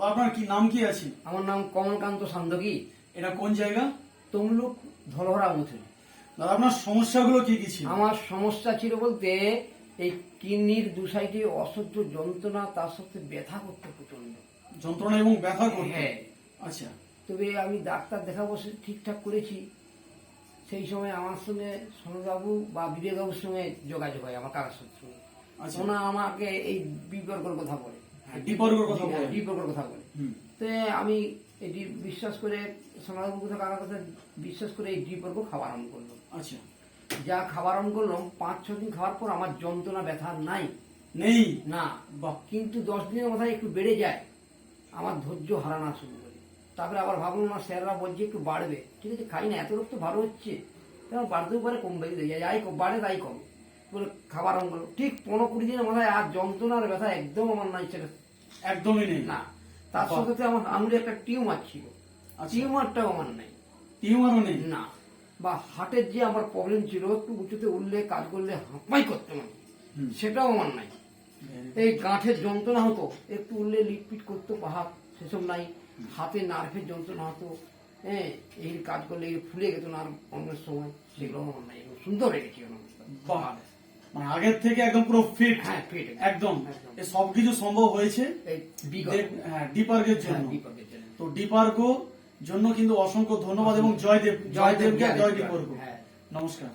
আপনার কি নাম কি আছে? আমার নাম কমলকান্ত সান্দকি। এটা কোন জায়গা? তমলুক ধলহরা মুথুরি। দাদা আপনার সমস্যাগুলো কি কি ছিল? আমার সমস্যা ছিল বলতে এই কিডনির দু সাইডে অসহ্য যন্ত্রণা, তার সাথে ব্যথা করতে প্রচন্ড যন্ত্রণা এবং ব্যথা করতে? হ্যাঁ। আচ্ছা। তবে আমি ডাক্তার দেখাবো ঠিকঠাক করেছি। সেই সময় আমার সঙ্গে সোনবাবু বা বিবেকবাবুর সঙ্গে যোগাযোগ হয়, আমার কাকার সঙ্গে। আচ্ছা। ওনা আমাকে এই বিবর্গর কথা বলে, ডিপর্গর কথা বলে। ডিপর্গর কথা বলে। তো আমি এটি বিশ্বাস করে সোনাবাবুর কথা, কাকার কথা বিশ্বাস করে এই ডিপর্গ খাওয়া আরম্ভ করলাম। আচ্ছা। যা খাবার আরম্ভ করলাম, 5-6 দিন খাওয়ার পর আমার যন্ত্রণা ব্যথা নাই নেই না। বাহ। কিন্তু 10 দিনের মাথায় একটু বেড়ে যায়, আমার ধৈর্য হারানো শুরু করি। তারপরে আবার ভাবলাম না, স্যাররা বলছে একটু বাড়বে, ঠিক আছে খাই না, এত রোগ তো ভালো হচ্ছে, বাড়তেও পারে কমবে, যাই বাড়ে তাই কমে বলে খাবার আরম্ভ করলো। ঠিক 15-20 দিনের মাথায় আর যন্ত্রণার ব্যথা একদম আমার নাই, সেটা একদমই নেই না। তার সাথে সাথে আমার আঙুলে একটা টিউমার ছিল, টিউমারটাও আমার নাই। টিউমারও নেই না। বা হার্টের যে আমার প্রবলেম ছিল, একটু উঁচুতে উঠলে কাজ করলে হাঁপাই করতে মানে, সেটাও আমার নাই। এই গাঁঠের যন্ত্রণা হতো, একটু উঠলে লিটপিট করতো পাহাড়, সেসব নাই। হাতে নার্ভের যন্ত্রণা হতো, হ্যাঁ, এই কাজ করলে ফুলে গেত না অনেক সময়, সেগুলো আমার নাই। সুন্দর রেখেছি বাহ। মানে আগের থেকে একদম পুরো ফিট। হ্যাঁ, ফিট একদম। এই সবকিছু সম্ভব হয়েছে ডিপার্গের জন্য। তো ডিপার্গ জন্য কিন্তু অসংখ্য ধন্যবাদ এবং জয়দেব, জয়দেবকে জয় ডিপার্গ। নমস্কার।